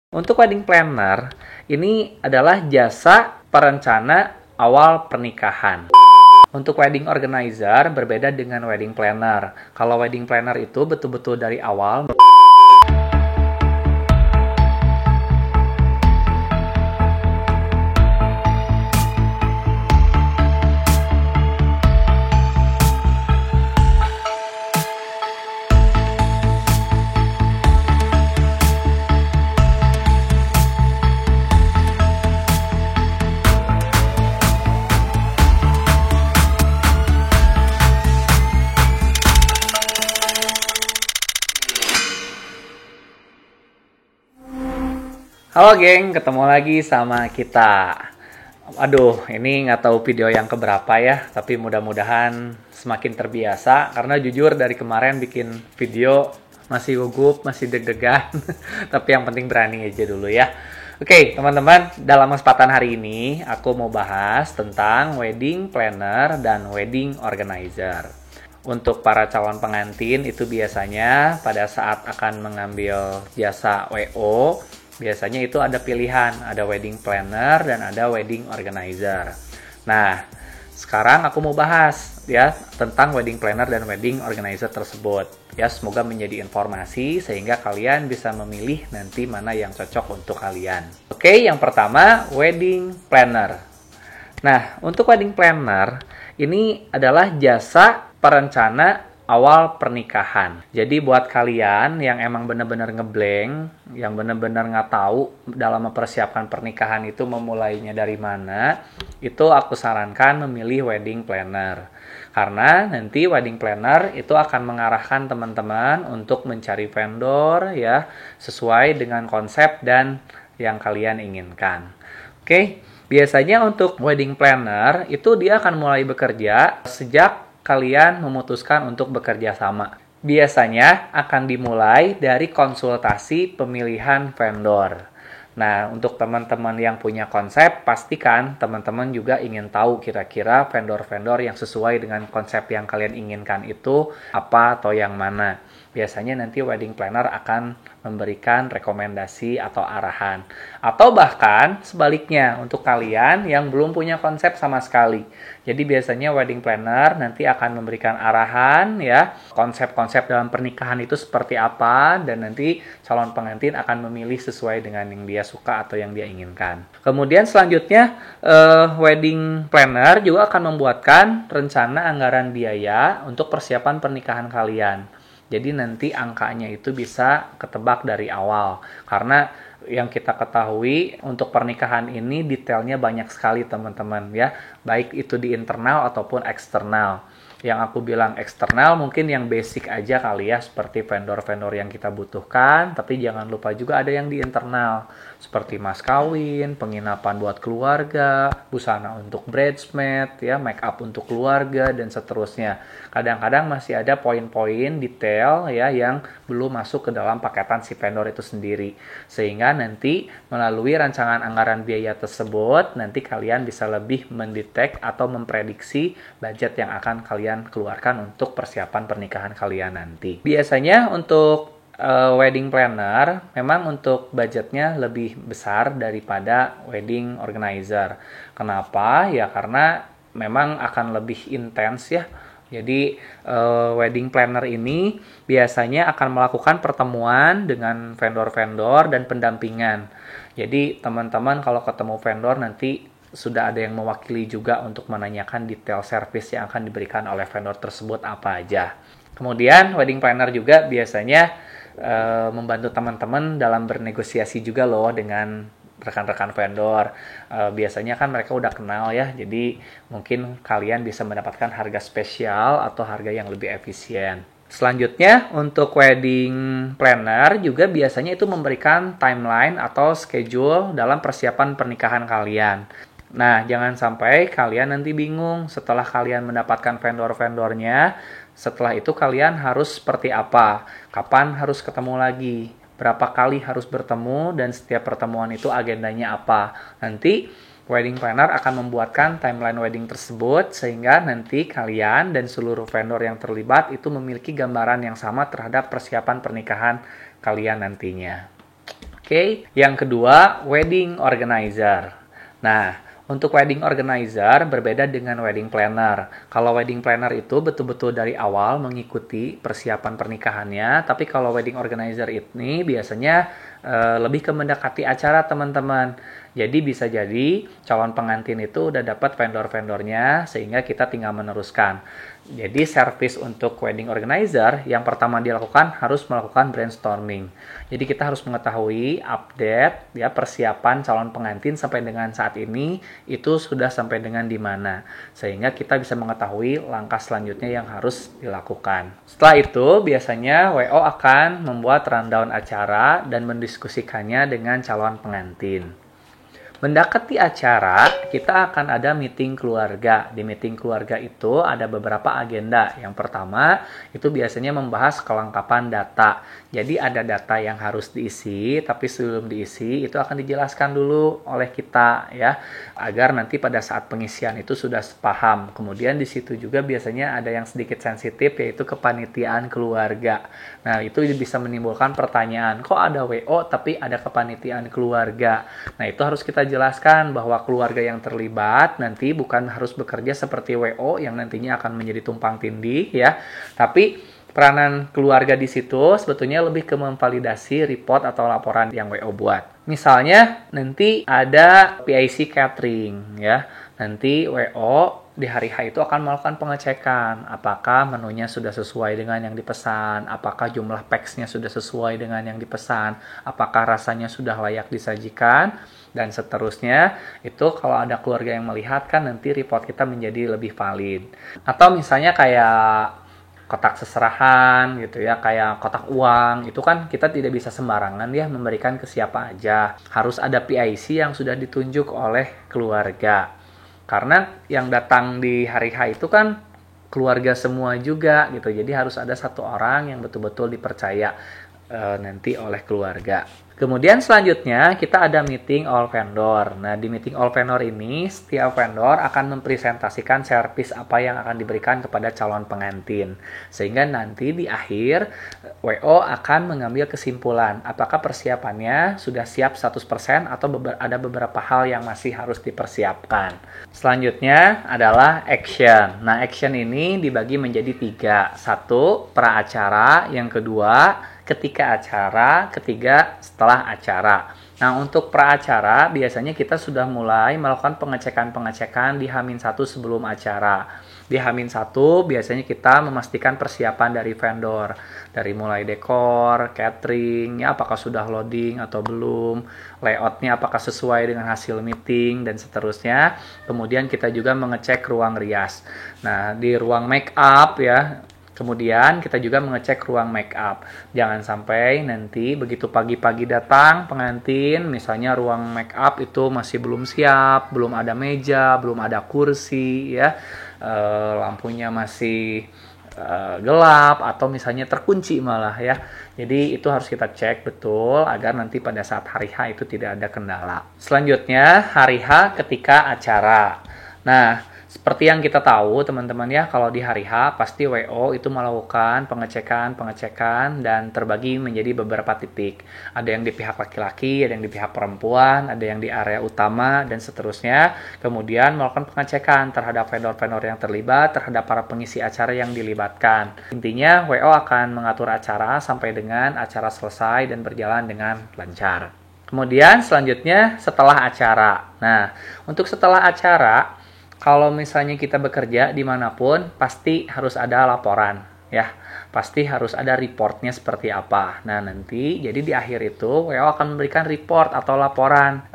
Untuk wedding planner, ini adalah jasa perencana awal pernikahan. Untuk wedding organizer berbeda dengan wedding planner. Kalau wedding planner itu betul-betul dari awal. Halo geng, ketemu lagi sama kita. Aduh, ini nggak tahu video yang keberapa ya, tapi mudah-mudahan semakin terbiasa. Karena jujur dari kemarin bikin video masih gugup, masih deg-degan. Tapi yang penting berani aja dulu ya. Oke, teman-teman, dalam kesempatan hari ini aku mau bahas tentang wedding planner dan wedding organizer. Untuk para calon pengantin itu biasanya pada saat akan mengambil jasa WO, biasanya itu ada pilihan, ada wedding planner dan ada wedding organizer. Nah, sekarang aku mau bahas ya tentang wedding planner dan wedding organizer tersebut. Ya, semoga menjadi informasi sehingga kalian bisa memilih nanti mana yang cocok untuk kalian. Oke, yang pertama wedding planner. Nah, untuk wedding planner ini adalah jasa perencana awal pernikahan. Jadi buat kalian yang emang bener-bener ngeblank, yang bener-bener nggak tahu dalam mempersiapkan pernikahan itu memulainya dari mana, itu aku sarankan memilih wedding planner. Karena nanti wedding planner itu akan mengarahkan teman-teman untuk mencari vendor ya sesuai dengan konsep dan yang kalian inginkan. Oke, biasanya untuk wedding planner itu dia akan mulai bekerja sejak kalian memutuskan untuk bekerja sama. Biasanya akan dimulai dari konsultasi pemilihan vendor. Nah, untuk teman-teman yang punya konsep, pastikan teman-teman juga ingin tahu kira-kira vendor-vendor yang sesuai dengan konsep yang kalian inginkan itu apa atau yang mana. Biasanya nanti wedding planner akan memberikan rekomendasi atau arahan. Atau bahkan sebaliknya untuk kalian yang belum punya konsep sama sekali. Jadi biasanya wedding planner nanti akan memberikan arahan ya, konsep-konsep dalam pernikahan itu seperti apa dan nanti calon pengantin akan memilih sesuai dengan yang dia suka atau yang dia inginkan. Kemudian selanjutnya wedding planner juga akan membuatkan rencana anggaran biaya untuk persiapan pernikahan kalian. Jadi nanti angkanya itu bisa ketebak dari awal. Karena yang kita ketahui untuk pernikahan ini detailnya banyak sekali teman-teman ya. Baik itu di internal ataupun eksternal. Yang aku bilang eksternal mungkin yang basic aja kali ya. Seperti vendor-vendor yang kita butuhkan. Tapi jangan lupa juga ada yang di internal. Seperti mas kawin, penginapan buat keluarga, busana untuk bridesmaid, ya, make up untuk keluarga, dan seterusnya. Kadang-kadang masih ada poin-poin detail ya yang belum masuk ke dalam paketan si vendor itu sendiri. Sehingga nanti melalui rancangan anggaran biaya tersebut, nanti kalian bisa lebih mendetek atau memprediksi budget yang akan kalian keluarkan untuk persiapan pernikahan kalian nanti. Biasanya untuk wedding planner memang untuk budgetnya lebih besar daripada wedding organizer. Kenapa? Ya karena memang akan lebih intens ya. Jadi wedding planner ini biasanya akan melakukan pertemuan dengan vendor-vendor dan pendampingan. Jadi teman-teman kalau ketemu vendor nanti sudah ada yang mewakili juga untuk menanyakan detail service yang akan diberikan oleh vendor tersebut apa aja. Kemudian wedding planner juga biasanya membantu teman-teman dalam bernegosiasi juga loh dengan rekan-rekan vendor. Biasanya kan mereka udah kenal ya, jadi mungkin kalian bisa mendapatkan harga spesial atau harga yang lebih efisien. Selanjutnya untuk wedding planner juga biasanya itu memberikan timeline atau schedule dalam persiapan pernikahan kalian. Nah, jangan sampai kalian nanti bingung setelah kalian mendapatkan vendor-vendornya. Setelah itu kalian harus seperti apa? Kapan harus ketemu lagi? Berapa kali harus bertemu? Dan setiap pertemuan itu agendanya apa? Nanti wedding planner akan membuatkan timeline wedding tersebut sehingga nanti kalian dan seluruh vendor yang terlibat itu memiliki gambaran yang sama terhadap persiapan pernikahan kalian nantinya. Oke, yang kedua, wedding organizer. Nah, untuk wedding organizer berbeda dengan wedding planner. Kalau wedding planner itu betul-betul dari awal mengikuti persiapan pernikahannya, tapi kalau wedding organizer ini biasanya lebih ke mendekati acara teman-teman. Jadi bisa jadi calon pengantin itu udah dapat vendor-vendornya sehingga kita tinggal meneruskan. Jadi service untuk wedding organizer yang pertama dilakukan harus melakukan brainstorming. Jadi kita harus mengetahui update ya persiapan calon pengantin sampai dengan saat ini itu sudah sampai dengan di mana. Sehingga kita bisa mengetahui langkah selanjutnya yang harus dilakukan. Setelah itu biasanya WO akan membuat rundown acara dan mendiskusikannya dengan calon pengantin. Mendekati acara, kita akan ada meeting keluarga. Di meeting keluarga itu ada beberapa agenda. Yang pertama, itu biasanya membahas kelengkapan data. Jadi ada data yang harus diisi, tapi sebelum diisi itu akan dijelaskan dulu oleh kita ya, agar nanti pada saat pengisian itu sudah paham. Kemudian di situ juga biasanya ada yang sedikit sensitif yaitu kepanitiaan keluarga. Nah, itu bisa menimbulkan pertanyaan, kok ada WO tapi ada kepanitiaan keluarga? Nah, itu harus kita jelaskan bahwa keluarga yang terlibat nanti bukan harus bekerja seperti WO yang nantinya akan menjadi tumpang tindih ya, tapi peranan keluarga di situ sebetulnya lebih ke memvalidasi report atau laporan yang WO buat. Misalnya nanti ada PIC catering ya, nanti WO di hari H itu akan melakukan pengecekan apakah menunya sudah sesuai dengan yang dipesan, apakah jumlah packsnya sudah sesuai dengan yang dipesan, apakah rasanya sudah layak disajikan, dan seterusnya. Itu kalau ada keluarga yang melihat kan nanti report kita menjadi lebih valid. Atau misalnya kayak kotak seserahan gitu ya, kayak kotak uang, itu kan kita tidak bisa sembarangan ya memberikan ke siapa aja. Harus ada PIC yang sudah ditunjuk oleh keluarga. Karena yang datang di hari H itu kan keluarga semua juga gitu. Jadi harus ada satu orang yang betul-betul dipercaya nanti oleh keluarga. Kemudian selanjutnya kita ada meeting all vendor. Nah, di meeting all vendor ini setiap vendor akan mempresentasikan servis apa yang akan diberikan kepada calon pengantin. Sehingga nanti di akhir WO akan mengambil kesimpulan apakah persiapannya sudah siap 100% atau ada beberapa hal yang masih harus dipersiapkan. Selanjutnya adalah action. Nah, action ini dibagi menjadi 3. 1, pra-acara, yang kedua ketika acara, ketiga setelah acara. Nah, untuk pra-acara biasanya kita sudah mulai melakukan pengecekan-pengecekan di H-1 sebelum acara. Di H-1 biasanya kita memastikan persiapan dari vendor. Dari mulai dekor, catering, ya apakah sudah loading atau belum, layoutnya apakah sesuai dengan hasil meeting, dan seterusnya. Kemudian kita juga mengecek ruang rias. Nah, di ruang make up ya, kemudian kita juga mengecek ruang make up. Jangan sampai nanti begitu pagi-pagi datang pengantin, misalnya ruang make up itu masih belum siap, belum ada meja, belum ada kursi, ya, lampunya masih gelap atau misalnya terkunci malah ya. Jadi itu harus kita cek betul agar nanti pada saat hari H itu tidak ada kendala. Selanjutnya hari H ketika acara. Nah, seperti yang kita tahu teman-teman ya, kalau di hari H pasti WO itu melakukan pengecekan dan terbagi menjadi beberapa titik. Ada yang di pihak laki-laki, ada yang di pihak perempuan, ada yang di area utama, dan seterusnya. Kemudian melakukan pengecekan terhadap vendor-vendor yang terlibat, terhadap para pengisi acara yang dilibatkan. Intinya WO akan mengatur acara sampai dengan acara selesai dan berjalan dengan lancar. Kemudian selanjutnya setelah acara. Nah, untuk setelah acara, kalau misalnya kita bekerja dimanapun, pasti harus ada laporan, ya. Pasti harus ada reportnya seperti apa. Nah, nanti jadi di akhir itu WO akan memberikan report atau laporan.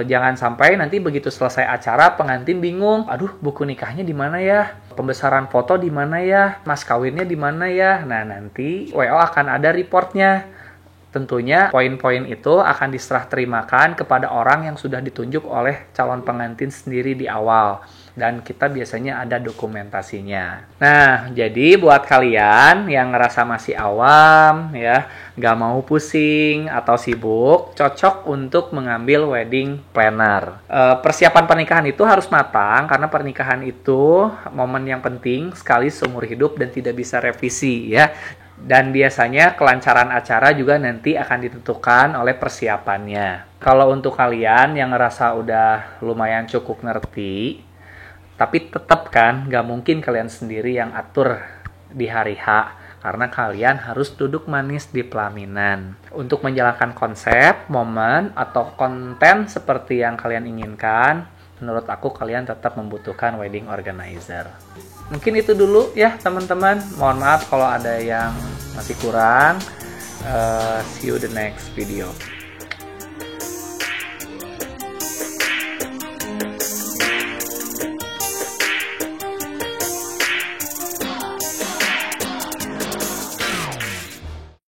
Jangan sampai nanti begitu selesai acara pengantin bingung, aduh buku nikahnya di mana ya? Pembesaran foto di mana ya? Mas kawinnya di mana ya? Nah, nanti WO akan ada reportnya. Tentunya poin-poin itu akan diserah terimakan kepada orang yang sudah ditunjuk oleh calon pengantin sendiri di awal. Dan kita biasanya ada dokumentasinya. Nah, jadi buat kalian yang ngerasa masih awam, ya, nggak mau pusing atau sibuk, cocok untuk mengambil wedding planner. Persiapan pernikahan itu harus matang, karena pernikahan itu momen yang penting sekali seumur hidup dan tidak bisa revisi, ya. Dan biasanya kelancaran acara juga nanti akan ditentukan oleh persiapannya. Kalau untuk kalian yang ngerasa udah lumayan cukup ngerti, tapi tetap kan gak mungkin kalian sendiri yang atur di hari H, karena kalian harus duduk manis di pelaminan. Untuk menjalankan konsep, momen, atau konten seperti yang kalian inginkan, menurut aku kalian tetap membutuhkan wedding organizer. Mungkin itu dulu ya teman-teman. Mohon maaf kalau ada yang masih kurang. See you the next video.